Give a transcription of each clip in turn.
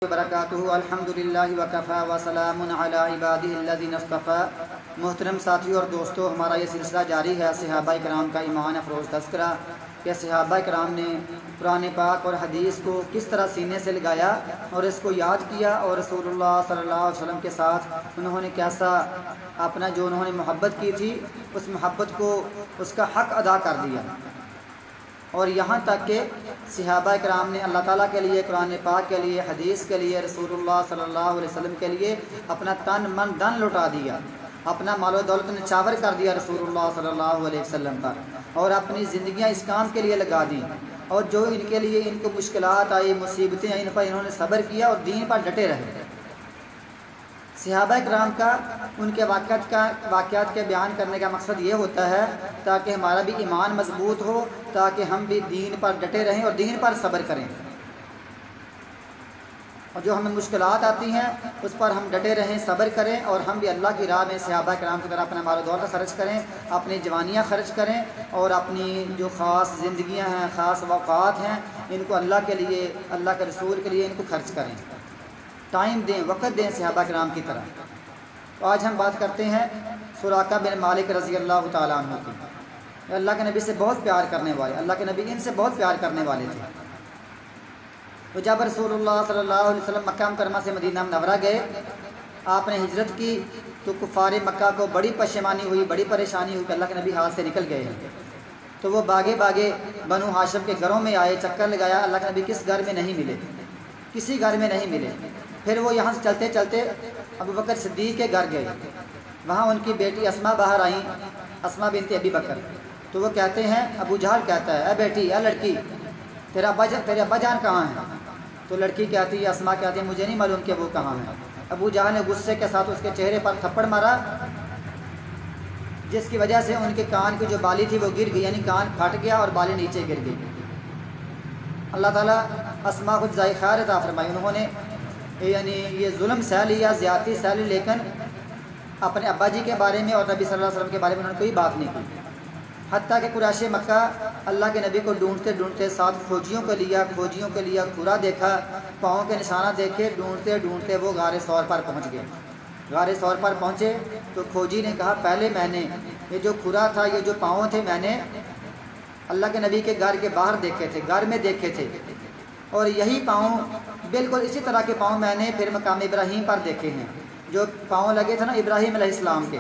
وبرکاتہ الحمدللہ وکفا وسلام علی عبادہ الذین اصطفی۔ محترم ساتھیو اور دوستو، ہمارا یہ سلسلہ جاری ہے صحابہ کرام کا ایمان افروز تذکرہ کہ صحابہ کرام نے قرآن پاک اور حدیث کو کس طرح سینے سے لگایا اور اس کو یاد کیا، اور رسول اللہ صلی اللہ علیہ وسلم کے ساتھ انہوں نے کیسا اپنا جو انہوں نے محبت کی تھی اس محبت کو اس کا حق ادا کر دیا، اور یہاں تک کہ صحابہ کرام نے اللہ تعالیٰ کے لیے، قرآن پاک کے لیے، حدیث کے لیے، رسول اللہ صلی اللہ علیہ وسلم کے لیے اپنا تن من دھن لٹا دیا، اپنا مال و دولت نچھاور کر دیا رسول اللہ صلی اللہ علیہ وسلم پر، اور اپنی زندگیاں اس کام کے لیے لگا دیں، اور جو ان کے لیے ان کو مشکلات آئی، مصیبتیں آئیں، ان پر انہوں نے صبر کیا اور دین پر ڈٹے رہے۔ صحابہ کرام کا ان کے واقعات کے بیان کرنے کا مقصد یہ ہوتا ہے تاکہ ہمارا بھی ایمان مضبوط ہو، تاکہ ہم بھی دین پر ڈٹے رہیں اور دین پر صبر کریں، اور جو ہمیں مشکلات آتی ہیں اس پر ہم ڈٹے رہیں، صبر کریں، اور ہم بھی اللہ کی راہ میں صحابہ کرام کی طرح اپنا مال و دولت خرچ کریں، اپنی جوانیاں خرچ کریں، اور اپنی جو خاص زندگیاں ہیں، خاص اوقات ہیں، ان کو اللہ کے لیے، اللہ کے رسول کے لیے ان کو خرچ کریں، ٹائم دیں، وقت دیں صحابہ کرام کی طرح۔ تو آج ہم بات کرتے ہیں سراقہ بن مالک رضی اللہ تعالیٰ عنہ کی۔ اللہ کے نبی سے بہت پیار کرنے والے، اللہ کے نبی ان سے بہت پیار کرنے والے تھے۔ تو جب رسول اللہ صلی اللہ علیہ وسلم مکہ مکرمہ سے مدینہ منورہ گئے، آپ نے ہجرت کی، تو کفار مکہ کو بڑی پشیمانی ہوئی، بڑی پریشانی ہوئی کہ اللہ کے نبی ہاتھ سے نکل گئے ہیں۔ تو وہ باغے بنو ہاشم کے گھروں میں آئے، چکر لگایا، اللہ کے نبی کس گھر میں نہیں ملے، کسی گھر میں نہیں ملے۔ پھر وہ یہاں سے چلتے چلتے ابو بکر صدیق کے گھر گئے، وہاں ان کی بیٹی اسما باہر آئیں، اسما بنت ابی بکر۔ تو وہ کہتے ہیں، ابو جہل کہتا ہے، اے بیٹی، اے لڑکی، تیرے ابا جان کہاں ہیں؟ تو لڑکی کہتی ہے، اسما کہتی ہے، مجھے نہیں معلوم کہ وہ کہاں ہیں۔ ابو جہل نے غصے کے ساتھ اس کے چہرے پر تھپڑ مارا، جس کی وجہ سے ان کے کان کی جو بالی تھی وہ گر گئی، یعنی کان پھٹ گیا اور بالی نیچے گر گئی۔ اللہ تعالیٰ اسما کو جزائے خیر عطا فرمائی، انہوں نے یعنی یہ ظلم سہ لیا، زیادتی سہ لی، لیکن اپنے ابا جی کے بارے میں اور نبی صلی اللہ علیہ وسلم کے بارے میں انہوں نے کوئی بات نہیں کی، حتیٰ کہ قریش مکہ اللہ کے نبی کو ڈھونڈتے ڈھونڈتے ساتھ کھوجیوں کو لیا، کھورا دیکھا، پاؤں کے نشانہ دیکھے، ڈھونڈتے ڈھونڈتے وہ غار ثور پر پہنچ گئے۔ غار ثور پر پہنچے تو کھوجی نے کہا، پہلے میں نے یہ جو کھورا تھا، یہ جو پاؤں تھے، میں نے اللہ کے نبی کے گھر کے باہر دیکھے تھے، گھر میں دیکھے تھے، اور یہی پاؤں، بالکل اسی طرح کے پاؤں میں نے پھر مقام ابراہیم پر دیکھے ہیں، جو پاؤں لگے تھے نا ابراہیم علیہ السلام کے،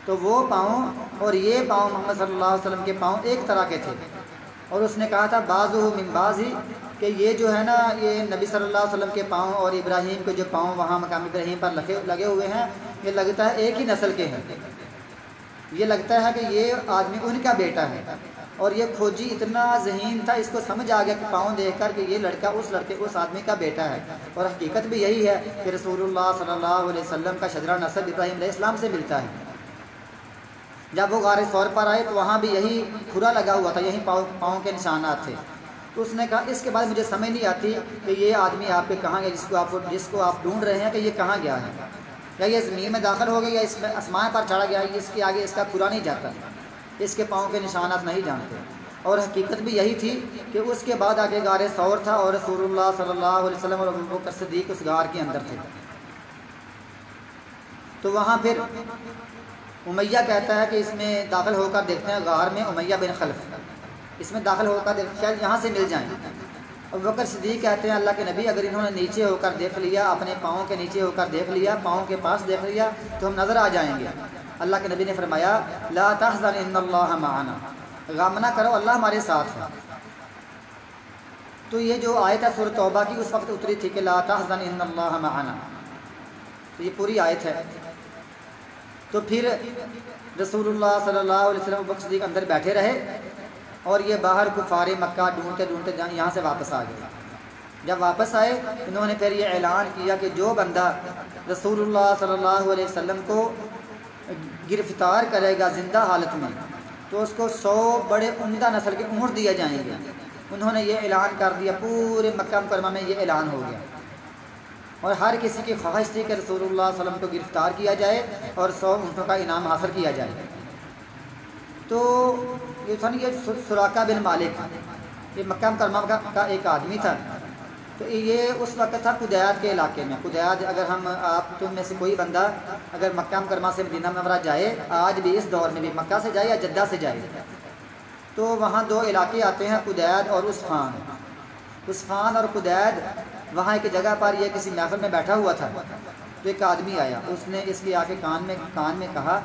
تو وہ پاؤں اور یہ پاؤں محمد صلی اللہ علیہ وسلم کے پاؤں ایک طرح کے تھے۔ اور اس نے کہا تھا، بعضہ من بعض، کہ یہ جو ہے نا، یہ نبی صلی اللہ علیہ وسلم کے پاؤں اور ابراہیم کے جو پاؤں وہاں مقام ابراہیم پر لگے ہوئے ہیں، یہ لگتا ہے ایک ہی نسل کے ہیں، یہ لگتا ہے کہ یہ آدمی ان کا بیٹا ہے۔ اور یہ کھوجی اتنا ذہین تھا، اس کو سمجھ آ گیا کہ پاؤں دیکھ کر کہ یہ لڑکا اس آدمی کا بیٹا ہے، اور حقیقت بھی یہی ہے کہ رسول اللہ صلی اللہ علیہ وسلم کا شجرہ نسب ابراہیم علیہ السلام سے ملتا ہے۔ جب وہ غار ثور پر آئے تو وہاں بھی یہی کھرا لگا ہوا تھا، یہی پاؤں کے نشانات تھے۔ تو اس نے کہا، اس کے بعد مجھے سمجھ نہیں آتی کہ یہ آدمی آپ کے کہاں گیا، جس کو آپ ڈھونڈ رہے ہیں، کہ یہ کہاں گیا ہے، یا یہ زمین میں داخل ہو گیا، یا اس میں آسمان پر چڑھا گیا، اس کے آگے اس کا کھرا نہیں جاتا، اس کے پاؤں کے نشانات نہیں جانتے۔ اور حقیقت بھی یہی تھی کہ اس کے بعد آگے غار ثور تھا، اور رسول اللہ صلی اللہ علیہ وسلم اور ابو بکر صدیق اس غار کے اندر تھے۔ تو وہاں پھر امیہ کہتا ہے کہ اس میں داخل ہو کر دیکھتے ہیں، غار میں امیہ بن خلف، اس میں داخل ہو کر دیکھتے ہیں، یہاں سے مل جائیں۔ ابو بکر صدیق کہتے ہیں، اللہ کے نبی، اگر انہوں نے نیچے ہو کر دیکھ لیا، اپنے پاؤں کے نیچے ہو کر دیکھ لیا، پاؤں کے پاس دیکھ لیا، تو ہم نظر آ جائیں گے۔ اللہ کے نبی نے فرمایا، لا تحزن ان اللہ معنا، غم نہ کرو، اللہ ہمارے ساتھ ہے۔ تو یہ جو آیت ہے سورۃ توبہ کی، اس وقت اتری تھی کہ لا تحزن ان اللہ معنا، تو یہ پوری آیت ہے۔ تو پھر رسول اللہ صلی اللہ علیہ وسلم ابو بکر صدیق اندر بیٹھے رہے، اور یہ باہر کفار مکہ ڈھونڈتے ڈھونڈتے یہاں سے واپس آ گئے۔ جب واپس آئے، انہوں نے پھر یہ اعلان کیا کہ جو بندہ رسول اللہ صلی اللہ علیہ وسلم کو گرفتار کرے گا زندہ حالت میں، تو اس کو 100 بڑے عمدہ نسل کے اونٹ دیے جائیں گے۔ انہوں نے یہ اعلان کر دیا، پورے مکہ مکرمہ میں یہ اعلان ہو گیا، اور ہر کسی کی خواہش تھی کہ رسول اللہ صلی اللہ علیہ وسلم کو گرفتار کیا جائے اور 100 اونٹوں کا انعام حاصل کیا جائے۔ تو یہ سراقہ بن مالک، یہ مکہ مکرمہ کا ایک آدمی تھا، تو یہ اس وقت تھا قدیاد کے علاقے میں. قدیاد اگر ہم آپ تم میں سے کوئی بندہ اگر مکہ مکرمہ سے مدینہ منورہ جائے، آج بھی اس دور میں بھی مکہ سے جائے یا جدہ سے جائے، تو وہاں دو علاقے آتے ہیں، قدیاد اور عسفان. عسفان اور قدیاد، وہاں ایک جگہ پر یہ کسی محفل میں بیٹھا ہوا تھا، تو ایک آدمی آیا، اس نے اس کے آ کے کان میں کہا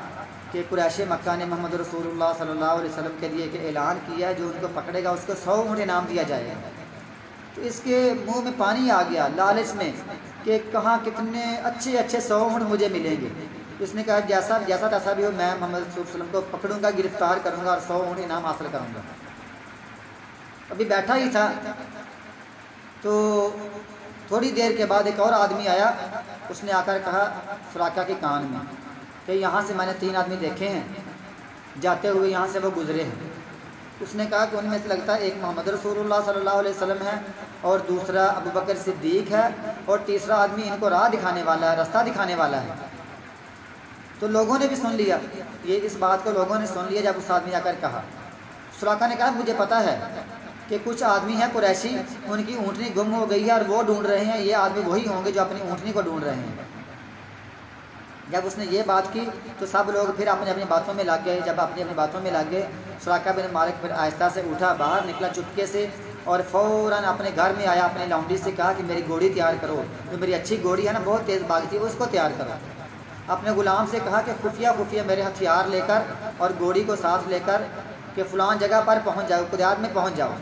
کہ قریش مکہ نے محمد رسول اللہ صلی اللہ علیہ وسلم کے لیے ایک اعلان کیا ہے، جو ان کو پکڑے گا اس کو 100 اونٹ انعام دیا جائے گا. تو اس کے منہ میں پانی آ گیا لالچ میں کہ کہاں کتنے اچھے 100 اونٹ مجھے ملیں گے. اس نے کہا جیسا تیسا بھی ہو، میں محمد رسول اللہ علیہ وسلم کو پکڑوں گا، گرفتار کروں گا اور 100 اونٹ انعام حاصل کروں گا. ابھی بیٹھا ہی تھا تو تھوڑی دیر کے بعد ایک اور آدمی آیا، اس نے آ کر کہا سراقہ کے کان میں کہ یہاں سے میں نے 3 آدمی دیکھے ہیں جاتے ہوئے، یہاں سے وہ گزرے ہیں. اس نے کہا کہ ان میں سے لگتا ہے ایک محمد رسول اللہ صلی اللہ علیہ وسلم ہے، اور دوسرا ابو بکر صدیق ہے، اور تیسرا آدمی ان کو راہ دکھانے والا ہے، رستہ دکھانے والا ہے. تو لوگوں نے بھی سن لیا، یہ اس بات کو لوگوں نے سن لیا جب اس آدمی آ کر کہا. سراقہ نے کہا مجھے پتہ ہے کہ کچھ آدمی ہیں قریشی، ان کی اونٹنی گم ہو گئی ہے اور وہ ڈھونڈ رہے ہیں، یہ آدمی وہی ہوں گے جو اپنی اونٹنی کو ڈھونڈ رہے ہیں. جب اس نے یہ بات کی تو سب لوگ پھر اپنی اپنی باتوں میں لگ گئے. جب اپنی اپنی باتوں میں لگ گئے، سراقہ بن مالک پھر آہستہ سے اٹھا، باہر نکلا چپکے سے، اور فوراً اپنے گھر میں آیا، اپنے لونڈی سے کہا کہ میری گھوڑی تیار کرو، جو میری اچھی گھوڑی ہے نا، بہت تیز بھاگتی ہے، اس کو تیار کرو. اپنے غلام سے کہا کہ خفیہ میرے ہتھیار لے کر اور گھوڑی کو ساتھ لے کر کہ فلان جگہ پر پہنچ جاؤ، قدیاد میں پہنچ جاؤ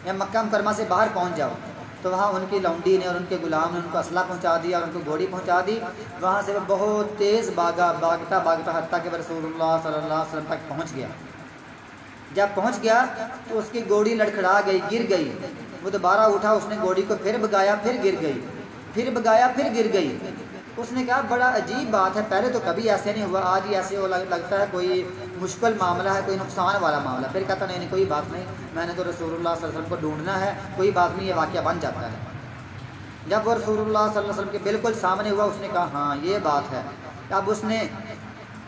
یا مکہ مکرمہ سے باہر پہنچ جاؤ. تو وہاں ان کی لونڈی نے اور ان کے غلام نے ان کو اسلحہ پہنچا دیا اور ان کو گھوڑی پہنچا دی. وہاں سے وہ بہت تیز بھاگتا حتیٰ کہ رسول اللہ صلی اللہ علیہ وسلم تک پہنچ گیا. جب پہنچ گیا تو اس کی گھوڑی لڑکھڑا گئی، گر گئی. وہ دوبارہ اٹھا، اس نے گھوڑی کو پھر بگایا، پھر گر گئی، پھر بگایا، پھر گر گئی. اس نے کہا بڑا عجیب بات ہے، پہلے تو کبھی ایسے نہیں ہوا، آج ہی ایسے لگتا ہے کوئی مشکل معاملہ ہے، کوئی نقصان والا معاملہ. پھر کہتا نہیں کوئی بات نہیں، میں نے تو رسول اللہ صلی اللہ علیہ وسلم کو ڈھونڈنا ہے، کوئی بات نہیں، یہ واقعہ بن جاتا ہے. جب وہ رسول اللہ صلی اللہ علیہ وسلم کے بالکل سامنے ہوا، اس نے کہا ہاں یہ بات ہے. اب اس نے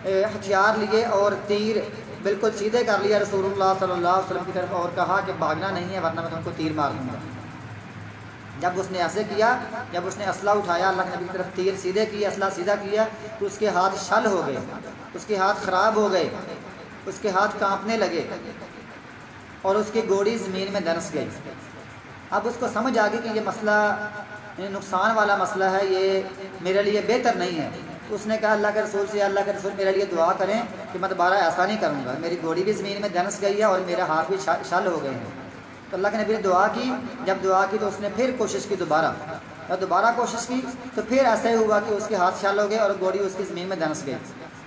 ہتھیار لیے اور تیر بالکل سیدھے کر لیا رسول اللہ صلی اللہ علیہ وسلم کی طرف اور کہا کہ بھاگنا نہیں ہے ورنہ میں تم کو تیر مار دوں گا. جب اس نے ایسے کیا، جب اس نے اسلحہ اٹھایا، اللہ کے نبی کی طرف تیر سیدھے کیے، اسلحہ سیدھا کیا، تو اس کے ہاتھ شل ہو گئے، اس کے ہاتھ خراب ہو گئے، اس کے ہاتھ کانپنے لگے اور اس کی گھوڑی زمین میں دنس گئی. اب اس کو سمجھ آ گئی کہ یہ مسئلہ نقصان والا مسئلہ ہے، یہ میرے لیے بہتر نہیں ہے. اس نے کہا اللہ کے رسول سے، اللہ کے رسول میرے لیے دعا کریں کہ میں دوبارہ ایسا نہیں کروں گا، میری گھوڑی بھی زمین میں دنس گئی ہے اور میرا ہاتھ بھی شل ہو گئے ہیں. تو اللہ کے نبی نے دعا کی. جب دعا کی تو اس نے پھر کوشش کی، دوبارہ کوشش کی تو پھر ایسا ہی ہوا کہ اس کے ہاتھ شل ہو گئے اور گھوڑی اس کی زمین میں دنس گئی.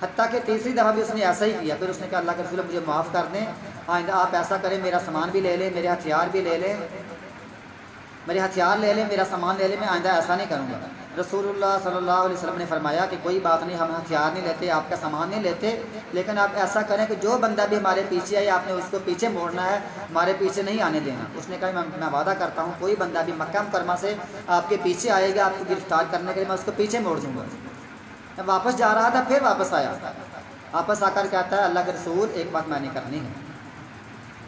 حتیٰ کہ تیسری دفعہ بھی اس نے ایسا ہی کیا. پھر اس نے کہا اللہ کے رسول مجھے معاف کر دیں، آئندہ آپ ایسا کریں میرا سامان بھی لے لیں، میرے ہتھیار بھی لے لیں، میرے ہتھیار لے لیں، میرا سامان لے لیں، میں آئندہ ایسا نہیں کروں گا. رسول اللہ صلی اللہ علیہ وسلم نے فرمایا کہ کوئی بات نہیں، ہم ہتھیار نہیں لیتے، آپ کا سامان نہیں لیتے، لیکن آپ ایسا کریں کہ جو بندہ بھی ہمارے پیچھے آئے آپ نے اس کو پیچھے موڑنا ہے، ہمارے پیچھے نہیں آنے دینا. اس نے کہا میں وعدہ کرتا ہوں کوئی بندہ بھی مکہ مکرمہ سے آپ کے پیچھے آئے گا آپ کو گرفتار کرنے کے لیے، میں اس کو پیچھے موڑ دوں گا. میں واپس جا رہا تھا، پھر واپس آیا، واپس آ کر کہتا ہے اللہ کے رسول ایک بات میں نے کرنی ہے.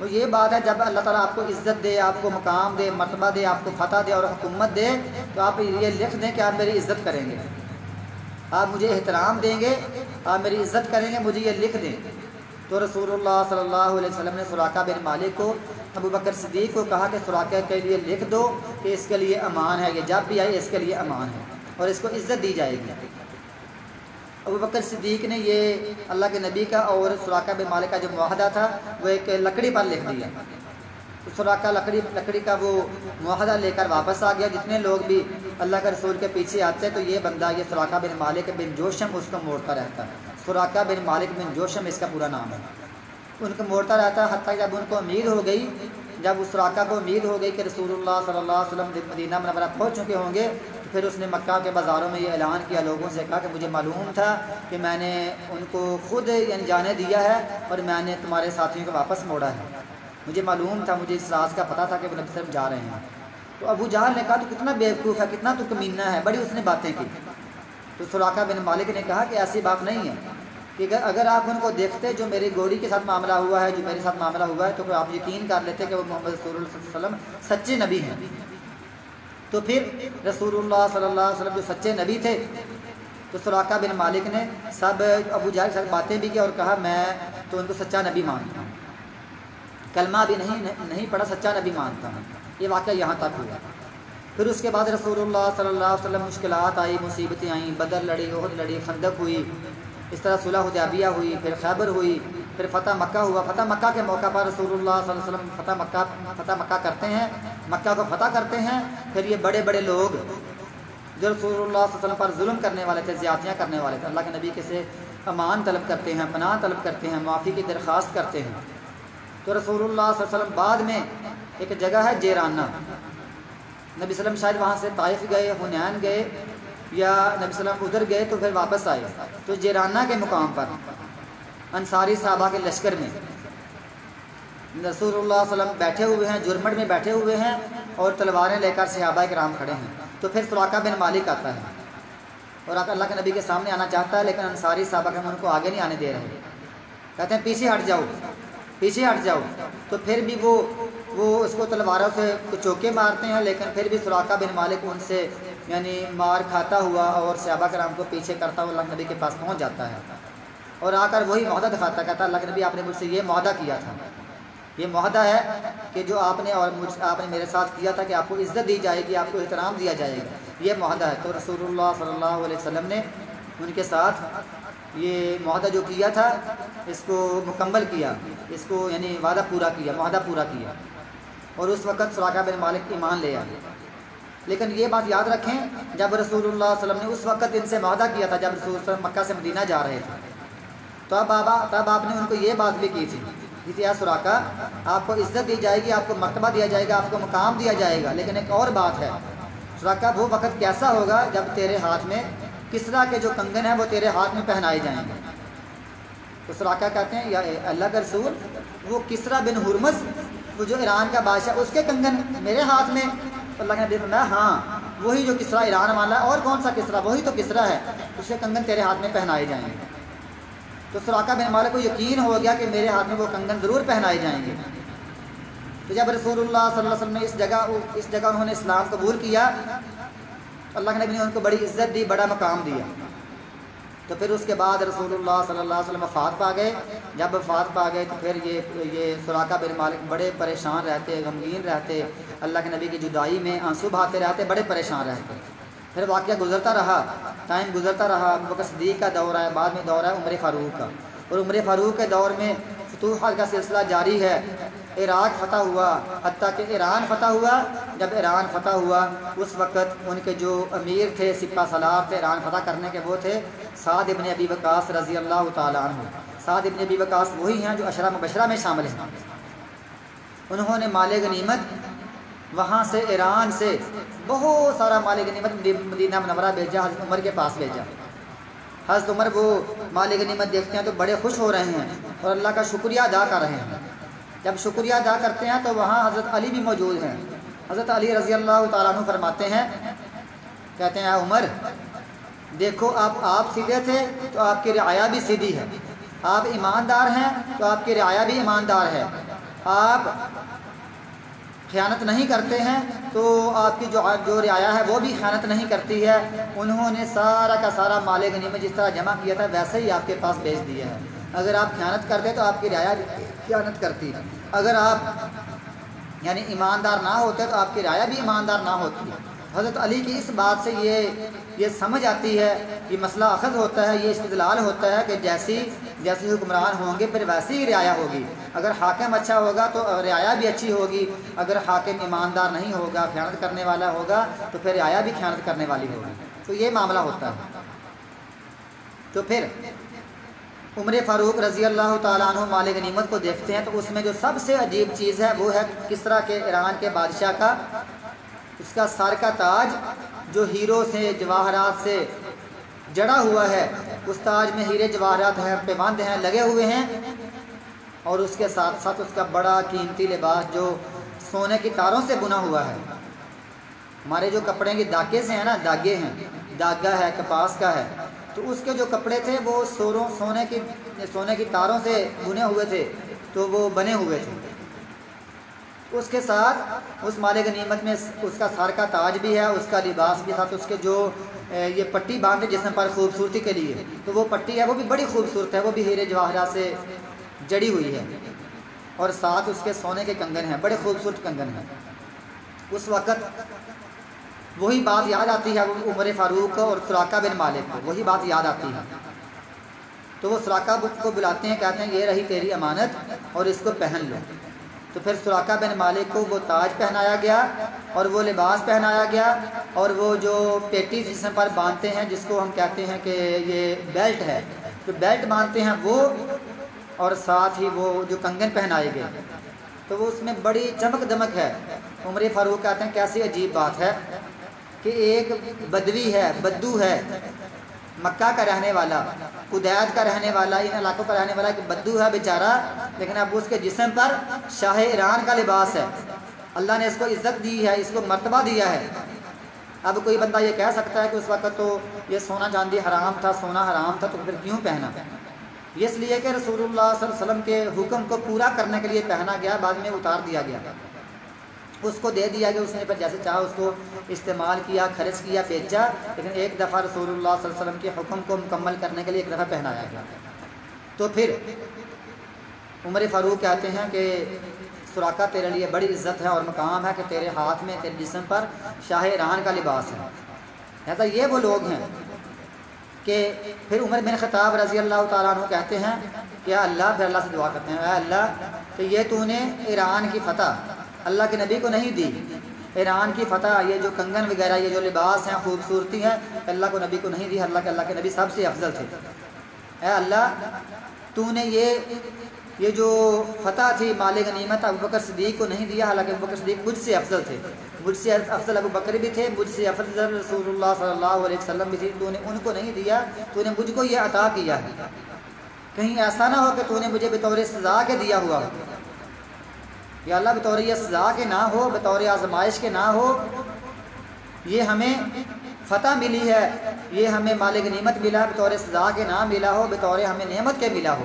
وہ یہ بات ہے جب اللہ تعالیٰ آپ کو عزت دے، آپ کو مقام دے، مرتبہ دے، آپ کو فتح دے اور حکومت دے، تو آپ یہ لکھ دیں کہ آپ میری عزت کریں گے، آپ مجھے احترام دیں گے، آپ میری عزت کریں گے، مجھے یہ لکھ دیں. تو رسول اللہ صلی اللہ علیہ وسلم نے سراقہ بن مالک کو، ابو بکر صدیق کو کہا کہ سراقہ کے لیے لکھ دو کہ اس کے لیے امان ہے، یہ جب بھی آئے اس کے لیے امان ہے اور اس کو عزت دی جائے گی. ابو بکر صدیق نے یہ اللہ کے نبی کا اور سراقہ بن مالک کا جو معاہدہ تھا وہ ایک لکڑی پر لکھ دیا. تو سراقہ لکڑی کا وہ معاہدہ لے کر واپس آ گیا. جتنے لوگ بھی اللہ کے رسول کے پیچھے آتے تو یہ بندہ، یہ سراقہ بن مالک بن جوشم، اس کو موڑتا رہتا. سراقہ بن مالک بن جوشم اس کا پورا نام ہے. ان کو موڑتا رہتا حتیٰ جب ان کو امید ہو گئی، جب اس سراقہ کو امید ہو گئی کہ رسول اللہ صلی اللہ علیہ وسلم مدینہ منورہ پہنچ چکے ہوں گے، تو پھر اس نے مکہ کے بازاروں میں یہ اعلان کیا، لوگوں سے کہا کہ مجھے معلوم تھا کہ میں نے ان کو خود جانے دیا ہے اور میں نے تمہارے ساتھیوں کو واپس موڑا ہے. مجھے معلوم تھا، مجھے اس راز کا پتہ تھا کہ وہ نبی صرف جا رہے ہیں. تو ابو جہل نے کہا تو کتنا بیوقوف ہے، کتنا تو کمینہ ہے، بڑی اس نے باتیں کی. تو سراقہ بن مالک نے کہا کہ ایسی بات نہیں ہے کہ اگر آپ ان کو دیکھتے جو میری گھوڑی کے ساتھ معاملہ ہوا ہے، جو میرے ساتھ معاملہ ہوا ہے، تو آپ یقین کر لیتے کہ وہ محمد رسول اللہ صلی اللہ علیہ وسلم سچے نبی ہیں. تو پھر رسول اللہ صلی اللہ علیہ وسلم جو سچے نبی تھے، تو سراقہ بن مالک نے سب ابو جہل کے ساتھ باتیں بھی کی اور کہا میں تو ان کو سچا نبی مانتا ہوں، کلمہ بھی نہیں پڑھا، سچا نبی مانتا ہوں۔ یہ واقعہ یہاں تک ہوا۔ پھر اس کے بعد رسول اللہ صلی اللہ علیہ وسلم مشکلات آئی، مصیبتیں آئیں، بدر لڑی، احد لڑی، خندق ہوئی، اس طرح صلح حدیبیہ ہوئی، پھر خیبر ہوئی، پھر فتح مکہ ہوا۔ فتح مکہ کے موقع پر رسول اللہ صلی اللہ علیہ وسلم فتح مکہ کرتے ہیں، مکہ کو فتح کرتے ہیں۔ پھر یہ بڑے بڑے لوگ جو رسول اللہ صلی اللہ علیہ وسلم پر ظلم کرنے والے تھے، زیادتیاں کرنے والے تھے، اللہ کے نبی کے سے امان طلب کرتے ہیں، پناہ طلب کرتے ہیں، معافی کی درخواست کرتے ہیں۔ تو رسول اللہ صلی اللہ علیہ وسلم بعد میں ایک جگہ ہے جیرانہ، نبی صلی اللہ علیہ وسلم شاید وہاں سے طائف گئے، حنین گئے، یا نبی صلی اللہ علیہ وسلم ادھر گئے تو پھر واپس آئے۔ تو جیرانہ کے مقام پر انصاری صحابہ کے لشکر میں رسول اللہ صلی اللہ علیہ وسلم بیٹھے ہوئے ہیں، جرمٹ میں بیٹھے ہوئے ہیں اور تلواریں لے کر صحابہ کرام کھڑے ہیں۔ تو پھر سراقہ بن مالک آتا ہے اور اللہ کے نبی کے سامنے آنا چاہتا ہے، لیکن انصاری صحابہ کرام ان کو آگے نہیں آنے دے رہے، کہتے ہیں پیچھے ہٹ جاؤ، پیچھے ہٹ جاؤ۔ تو پھر بھی وہ اس کو تلواروں سے چوکے مارتے ہیں، لیکن پھر بھی سراقہ بن مالک ان سے یعنی مار کھاتا ہوا اور صحابہ کرام کو پیچھے کرتا ہوا اللہ کے نبی کے پاس پہنچ جاتا ہے اور آ کر وہی معاہدہ دکھاتا، کہتا اللہ کے نبی آپ نے مجھ سے یہ معاہدہ کیا تھا، یہ معاہدہ ہے کہ جو آپ نے میرے ساتھ کیا تھا کہ آپ کو عزت دی جائے گی، آپ کو احترام دیا جائے گا، یہ معاہدہ ہے۔ تو رسول اللہ صلی اللہ علیہ وسلم نے ان کے ساتھ یہ معاہدہ جو کیا تھا اس کو مکمل کیا، اس کو یعنی وعدہ پورا کیا، معاہدہ پورا کیا، اور اس وقت سراقہ بن مالک ایمان لے آئے۔ لیکن یہ بات یاد رکھیں، جب رسول اللہ صلی اللہ علیہ وسلم نے اس وقت ان سے معاہدہ کیا تھا، جب رسول اللہ صلی اللہ علیہ وسلم مکہ سے مدینہ جا رہے تھے، تب آپ نے ان کو یہ بات بھی کی تھی کہ یا سراقہ آپ کو عزت دی جائے گی، آپ کو مرتبہ دیا جائے گا، آپ کو مقام دیا جائے گا، لیکن ایک اور بات ہے سراقہ، وہ وقت کیسا ہوگا جب تیرے ہاتھ میں کسرا کے جو کنگن ہیں وہ تیرے ہاتھ میں پہنائے جائیں گے۔ تو سراقہ کہتے ہیں یا اللہ کا رسول، وہ کسرا بن ہرمز، وہ جو ایران کا بادشاہ، اس کے کنگن میرے ہاتھ میں؟ اللہ نے دیکھا ہاں وہی جو کسرا ایران والا، اور کون سا کسرا؟ وہی تو کسرا ہے، اس کے کنگن تیرے ہاتھ میں پہنائے جائیں گے۔ تو سراقہ بن مالک کو یقین ہو گیا کہ میرے ہاتھ میں وہ کنگن ضرور پہنائے جائیں گے۔ تو جب رسول اللہ صلی اللہ علیہ وسلم نے اس جگہ انہوں نے اسلام قبول کیا، اللہ کے نبی نے ان کو بڑی عزت دی، بڑا مقام دیا۔ تو پھر اس کے بعد رسول اللہ صلی اللہ علیہ وسلم وفات پا گئے۔ جب وفات پا گئے تو پھر یہ سراقہ بن مالک بڑے پریشان رہتے، غمگین رہتے، اللہ کے نبی کی جدائی میں آنسو بہاتے رہتے، بڑے پریشان رہتے۔ پھر واقعہ گزرتا رہا، ٹائم گزرتا رہا، ابو بکر صدیق کا دور ہے، بعد میں دور ہے عمر فاروق کا، اور عمر فاروق کے دور میں فتوحات کا سلسلہ جاری ہے۔ عراق فتح ہوا، حتیٰ کہ ایران فتح ہوا۔ جب ایران فتح ہوا اس وقت ان کے جو امیر تھے، سپہ سالار تھے ایران فتح کرنے کے، وہ تھے سعد ابن ابی وقاص رضی اللہ تعالیٰ عنہ۔ سعد ابن ابی وقاص وہی ہیں جو عشرہ مبشرہ میں شامل ہیں۔ انہوں نے مال غنیمت وہاں سے ایران سے بہت سارا مال غنیمت مدینہ منورہ بھیجا، حضرت عمر کے پاس بھیجا۔ حضرت عمر وہ مال غنیمت دیکھتے ہیں تو بڑے خوش ہو رہے ہیں اور اللہ کا شکریہ ادا کر رہے ہیں۔ جب شکریہ ادا کرتے ہیں تو وہاں حضرت علی بھی موجود ہیں۔ حضرت علی رضی اللہ تعالیٰ عنہ فرماتے ہیں، کہتے ہیں اے عمر دیکھو، آپ سیدھے تھے تو آپ کی رعایا بھی سیدھی ہے، آپ ایماندار ہیں تو آپ کی رعایا بھی ایماندار ہے، آپ خیانت نہیں کرتے ہیں تو آپ کی جو رعایا ہے وہ بھی خیانت نہیں کرتی ہے۔ انہوں نے سارا کا سارا مال غنیمت جس طرح جمع کیا تھا ویسے ہی آپ کے پاس بھیج دیا ہے۔ اگر آپ خیانت کرتے تو آپ کی رعایا بھی خیانت کرتی، اگر آپ یعنی ایماندار نہ ہوتے تو آپ کی رعایا بھی ایماندار نہ ہوتی۔ حضرت علی کی اس بات سے یہ سمجھ آتی ہے، یہ مسئلہ اخذ ہوتا ہے، یہ استدلال ہوتا ہے کہ جیسی حکمران ہوں گے پھر ویسی ہی رعایا ہوگی۔ اگر حاکم اچھا ہوگا تو رعایا بھی اچھی ہوگی، اگر حاکم ایماندار نہیں ہوگا، خیانت کرنے والا ہوگا تو پھر رعایا بھی خیانت کرنے والی ہوگی۔ تو یہ معاملہ ہوتا ہے۔ تو پھر عمر فاروق رضی اللہ تعالیٰ عنہ مال غنیمت کو دیکھتے ہیں تو اس میں جو سب سے عجیب چیز ہے وہ ہے کسرا کے ایران کے بادشاہ کا اس کا سر کا تاج جو ہیروں سے جواہرات سے جڑا ہوا ہے، اس تاج میں ہیرے جواہرات ہیں، پیوند ہیں، لگے ہوئے ہیں، اور اس کے ساتھ ساتھ اس کا بڑا قیمتی لباس جو سونے کی تاروں سے بنا ہوا ہے۔ ہمارے جو کپڑے کی داگے سے ہیں نا، داگے ہیں، داگا ہے، کپاس کا ہے، تو اس کے جو کپڑے تھے وہ سونے کی تاروں سے بنے ہوئے تھے، تو وہ بنے ہوئے تھے۔ اس کے ساتھ اس مال غنیمت میں اس کا سر کا تاج بھی ہے، اس کا لباس بھی ساتھ، اس کے جو یہ پٹی باندھے جسم پر خوبصورتی کے لیے، تو وہ پٹی ہے وہ بھی بڑی خوبصورت ہے، وہ بھی ہیرے جواہرات سے جڑی ہوئی ہے، اور ساتھ اس کے سونے کے کنگن ہیں، بڑے خوبصورت کنگن ہیں۔ اس وقت وہی بات یاد آتی ہے عمر فاروق اور سراقہ بن مالک کو، وہی بات یاد آتی ہے۔ تو وہ سراقہ کو بلاتے ہیں، کہتے ہیں یہ رہی تیری امانت اور اس کو پہن لو۔ تو پھر سراقہ بن مالک کو وہ تاج پہنایا گیا اور وہ لباس پہنایا گیا، اور وہ جو پیٹی جسم پر باندھتے ہیں جس کو ہم کہتے ہیں کہ یہ بیلٹ ہے، تو بیلٹ باندھتے ہیں وہ، اور ساتھ ہی وہ جو کنگن پہنائے گئے، تو وہ اس میں بڑی چمک دمک ہے۔ عمر فاروق کہتے ہیں کیسی عجیب بات ہے کہ ایک بدوی ہے، بدو ہے، مکہ کا رہنے والا، قدید کا رہنے والا، ان علاقوں کا رہنے والا، ایک بدو ہے بیچارہ، لیکن اب اس کے جسم پر شاہ ایران کا لباس ہے، اللہ نے اس کو عزت دی ہے، اس کو مرتبہ دیا ہے۔ اب کوئی بندہ یہ کہہ سکتا ہے کہ اس وقت تو یہ سونا چاندی حرام تھا، سونا حرام تھا، تو پھر کیوں پہنا؟ یہ اس لیے کہ رسول اللہ صلی اللہ علیہ وسلم کے حکم کو پورا کرنے کے لیے پہنا گیا، بعد میں اتار دیا گیا، اس کو دے دیا کہ اس نے پھر جیسے چاہا اس کو استعمال کیا، خرچ کیا، بیچا، لیکن ایک دفعہ رسول اللہ صلی اللہ علیہ وسلم کے حکم کو مکمل کرنے کے لیے ایک دفعہ پہنایا گیا۔ تو پھر عمر فاروق کہتے ہیں کہ سراقہ تیرے لیے بڑی عزت ہے اور مقام ہے کہ تیرے ہاتھ میں، تیرے جسم پر شاہ ایران کا لباس ہے۔ ایسا یہ وہ لوگ ہیں کہ پھر عمر بن خطاب رضی اللہ تعالیٰ عنہ کہتے ہیں کہ یا اللہ، پھر اللہ سے دعا کرتے ہیں، اے اللہ کہ یہ تو نے ایران کی فتح اللہ کے نبی کو نہیں دی، ایران کی فتح، یہ جو کنگن وغیرہ، یہ جو لباس ہیں، خوبصورتی ہے، اللہ کو نبی کو نہیں دی، اللہ کے نبی سب سے افضل تھے۔ اے اللہ تو نے یہ جو فتح تھی مال غنیمت ابو بکر صدیق کو نہیں دیا، حالانکہ ابو بکر صدیق مجھ سے افضل تھے، مجھ سے افضل ابو بکر بھی تھے، مجھ سے افضل رسول اللہ صلی اللہ علیہ وسلم بھی تھی، تو نے ان کو نہیں دیا، تو نے مجھ کو یہ عطا کیا ہے، کہیں ایسا نہ ہو کہ تو نے مجھے بطور سزا کے دیا ہوا ہو، یا اللہ بطور یہ سزا کے نہ ہو، بطور آزمائش کے نہ ہو، یہ ہمیں فتح ملی ہے، یہ ہمیں مال غنیمت ملا، بطور سزا کے نہ ملا ہو، بطور ہمیں نعمت کے ملا ہو۔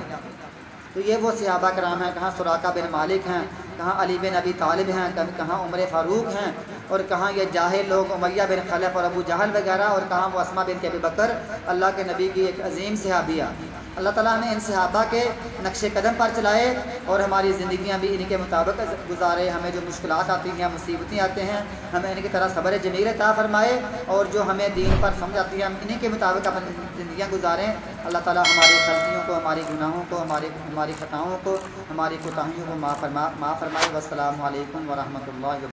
تو یہ وہ صحابہ کرام ہیں، کہاں سراقہ بن مالک ہیں، کہاں علی بن ابی طالب ہیں، کہاں عمر فاروق ہیں، اور کہاں یہ جاہل لوگ امیہ بن خلف اور ابو جہل وغیرہ، اور کہاں وہ اسماء بنت ابی بکر، اللہ کے نبی کی ایک عظیم صحابیہ۔ اللہ تعالیٰ ہمیں ان صحابہ کے نقش قدم پر چلائے اور ہماری زندگیاں بھی ان کے مطابق گزارے، ہمیں جو مشکلات آتی ہیں، مصیبتیں آتے ہیں، ہمیں ان کی طرح صبر جمیل عطا فرمائے، اور جو ہمیں دین پر سمجھ آتی ہے ہم انہیں کے مطابق اپنی زندگیاں گزاریں۔ اللہ تعالیٰ ہماری غلطیوں کو، ہماری گناہوں کو، ہماری خطاؤں کو، ہماری کوتاہیوں کو معاف فرمائے۔ والسلام علیکم ورحمۃ اللہ وبرکاتہ۔